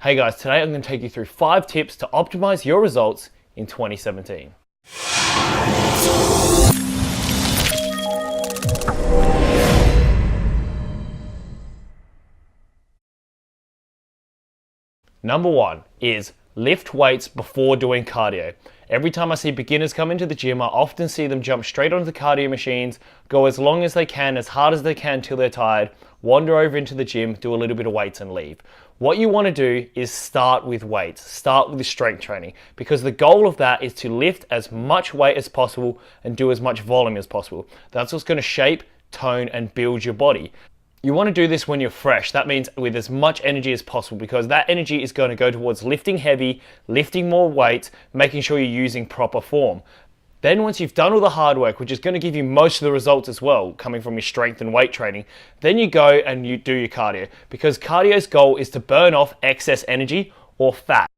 Hey guys, today I'm going to take you through 5 tips to optimize your results in 2017. Number 1 is lift weights before doing cardio. Every time I see beginners come into the gym, I often see them jump straight onto the cardio machines, go as long as they can, as hard as they can till they're tired, wander over into the gym, do a little bit of weights and leave. What you want to do is start with weights, start with strength training, because the goal of that is to lift as much weight as possible and do as much volume as possible. That's what's going to shape, tone, and build your body. You want to do this when you're fresh. That means with as much energy as possible, because that energy is going to go towards lifting heavy, lifting more weight, making sure you're using proper form. Then once you've done all the hard work, which is going to give you most of the results as well, coming from your strength and weight training, then you go and you do your cardio, because cardio's goal is to burn off excess energy or fat.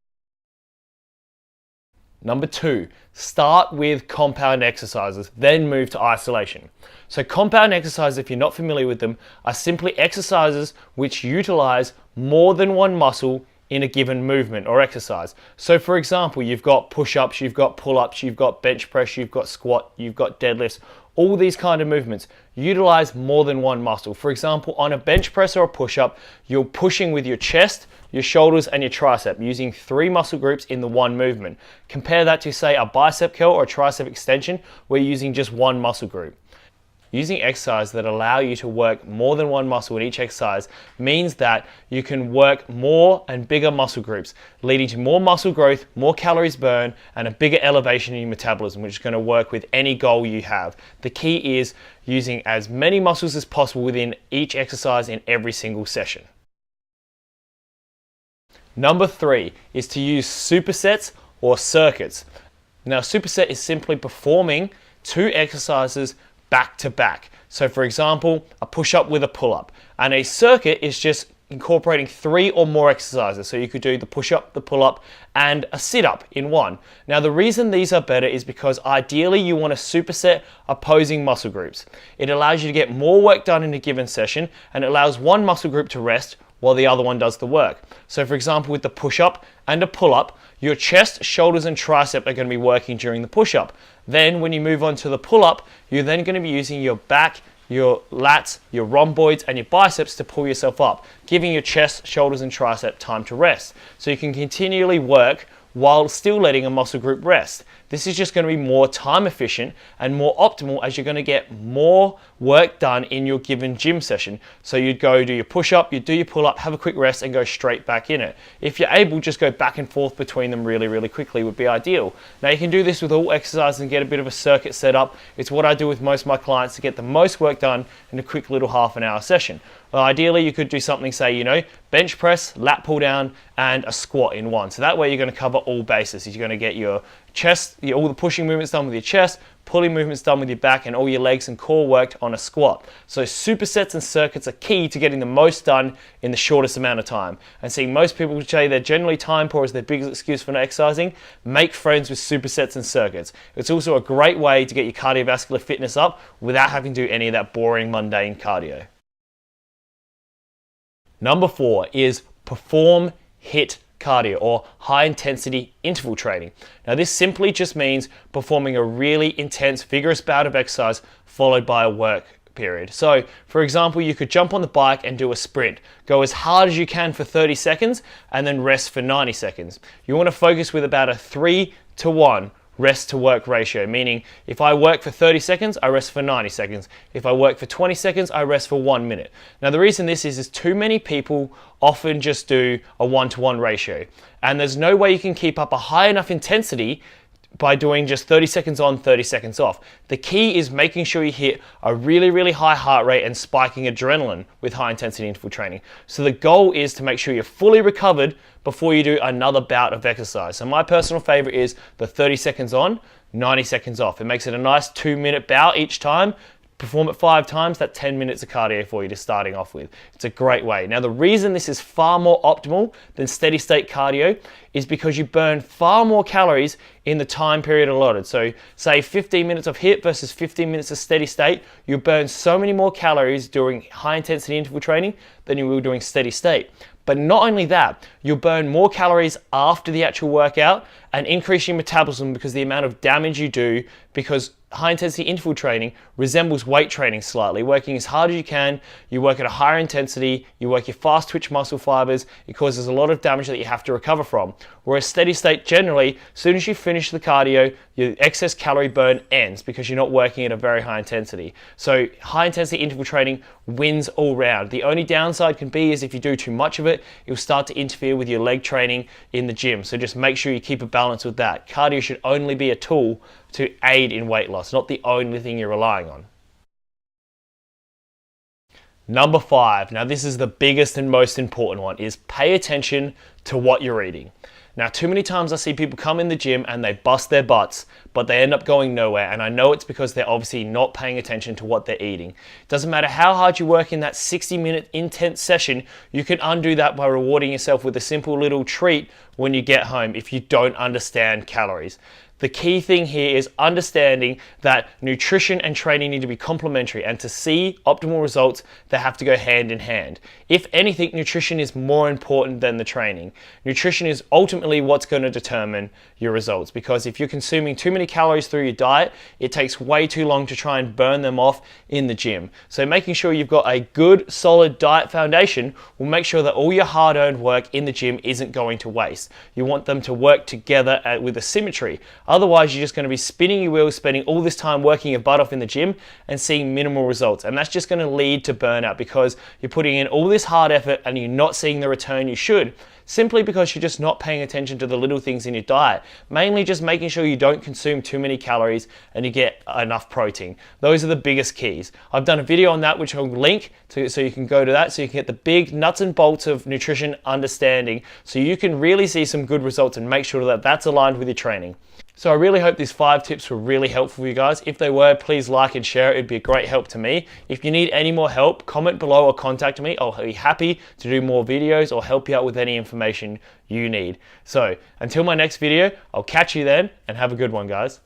Number 2, start with compound exercises, then move to isolation. So compound exercises, if you're not familiar with them, are simply exercises which utilize more than one muscle in a given movement or exercise. So for example, you've got push-ups, you've got pull-ups, you've got bench press, you've got squat, you've got deadlifts. All these kind of movements utilize more than one muscle. For example, on a bench press or a push-up, you're pushing with your chest, your shoulders, and your tricep, using 3 muscle groups in the one movement. Compare that to, say, a bicep curl or a tricep extension, where you're using just one muscle group. Using exercises that allow you to work more than one muscle in each exercise means that you can work more and bigger muscle groups, leading to more muscle growth, more calories burned, and a bigger elevation in your metabolism, which is going to work with any goal you have. The key is using as many muscles as possible within each exercise in every single session. Number 3 is to use supersets or circuits. Now, a superset is simply performing 2 exercises back to back. So for example, a push-up with a pull-up, and a circuit is just incorporating 3 or more exercises. So you could do the push-up, the pull-up, and a sit-up in one. Now the reason these are better is because ideally you want to superset opposing muscle groups. It allows you to get more work done in a given session, and it allows one muscle group to rest while the other one does the work. So for example, with the push-up and a pull-up, your chest, shoulders, and tricep are going to be working during the push-up. Then when you move on to the pull-up, you're then going to be using your back, your lats, your rhomboids, and your biceps to pull yourself up, giving your chest, shoulders, and tricep time to rest. So you can continually work while still letting a muscle group rest. This is just going to be more time efficient and more optimal, as you're going to get more work done in your given gym session. So you'd go do your push-up, you'd do your pull-up, have a quick rest, and go straight back in it. If you're able, just go back and forth between them really quickly would be ideal. Now you can do this with all exercises and get a bit of a circuit set up. It's what I do with most of my clients to get the most work done in a quick little half-an-hour session. Well, ideally, you could do something, say, bench press, lat pull down, and a squat in one. So that way you're going to cover all bases. You're going to get your chest, all the pushing movements done with your chest, pulling movements done with your back, and all your legs and core worked on a squat. So supersets and circuits are key to getting the most done in the shortest amount of time. And see, most people say they're generally time poor as their biggest excuse for not exercising. Make friends with supersets and circuits. It's also a great way to get your cardiovascular fitness up without having to do any of that boring, mundane cardio. Number 4 is perform HIIT cardio, or high intensity interval training. Now this simply just means performing a really intense, vigorous bout of exercise followed by a work period. So for example, you could jump on the bike and do a sprint. Go as hard as you can for 30 seconds and then rest for 90 seconds. You want to focus with about a 3-to-1 rest to work ratio, meaning if I work for 30 seconds, I rest for 90 seconds. If I work for 20 seconds, I rest for 1 minute. Now the reason this is too many people often just do a 1-to-1 ratio, and there's no way you can keep up a high enough intensity by doing just 30 seconds on, 30 seconds off. The key is making sure you hit a really high heart rate and spiking adrenaline with high intensity interval training. So the goal is to make sure you're fully recovered before you do another bout of exercise. So my personal favorite is the 30 seconds on, 90 seconds off. It makes it a nice 2-minute bout each time. Perform it 5 times, that's 10 minutes of cardio for you, just starting off with. It's a great way. Now the reason this is far more optimal than steady state cardio is because you burn far more calories in the time period allotted. So say 15 minutes of HIIT versus 15 minutes of steady state, you burn so many more calories during high intensity interval training than you will doing steady state. But not only that, you'll burn more calories after the actual workout and increase your metabolism because the amount of damage you do, because high intensity interval training resembles weight training slightly, working as hard as you can, you work at a higher intensity, you work your fast twitch muscle fibers, it causes a lot of damage that you have to recover from. Whereas steady state, generally, as soon as you finish the cardio, your excess calorie burn ends because you're not working at a very high intensity. So high intensity interval training wins all round. The only downside can be is if you do too much of it, it will start to interfere with your leg training in the gym. So just make sure you keep a balance with that. Cardio should only be a tool to aid in weight loss, not the only thing you're relying on. Number 5, now this is the biggest and most important one, is pay attention to what you're eating. Now, too many times I see people come in the gym and they bust their butts, but they end up going nowhere. And I know it's because they're obviously not paying attention to what they're eating. It doesn't matter how hard you work in that 60-minute intense session, you can undo that by rewarding yourself with a simple little treat when you get home if you don't understand calories. The key thing here is understanding that nutrition and training need to be complementary, and to see optimal results, they have to go hand in hand. If anything, nutrition is more important than the training. Nutrition is ultimately what's going to determine your results, because if you're consuming too many calories through your diet, it takes way too long to try and burn them off in the gym. So making sure you've got a good, solid diet foundation will make sure that all your hard-earned work in the gym isn't going to waste. You want them to work together with a symmetry. Otherwise, you're just going to be spinning your wheels, spending all this time working your butt off in the gym and seeing minimal results. And that's just going to lead to burnout because you're putting in all this hard effort and you're not seeing the return you should, simply because you're just not paying attention to the little things in your diet. Mainly just making sure you don't consume too many calories and you get enough protein. Those are the biggest keys. I've done a video on that which I'll link to, so you can go to that, so you can get the big nuts and bolts of nutrition understanding, so you can really see some good results and make sure that that's aligned with your training. So I really hope these 5 tips were really helpful for you guys. If they were, please like and share. It'd be a great help to me. If you need any more help, comment below or contact me. I'll be happy to do more videos or help you out with any information you need. So until my next video, I'll catch you then, and have a good one, guys.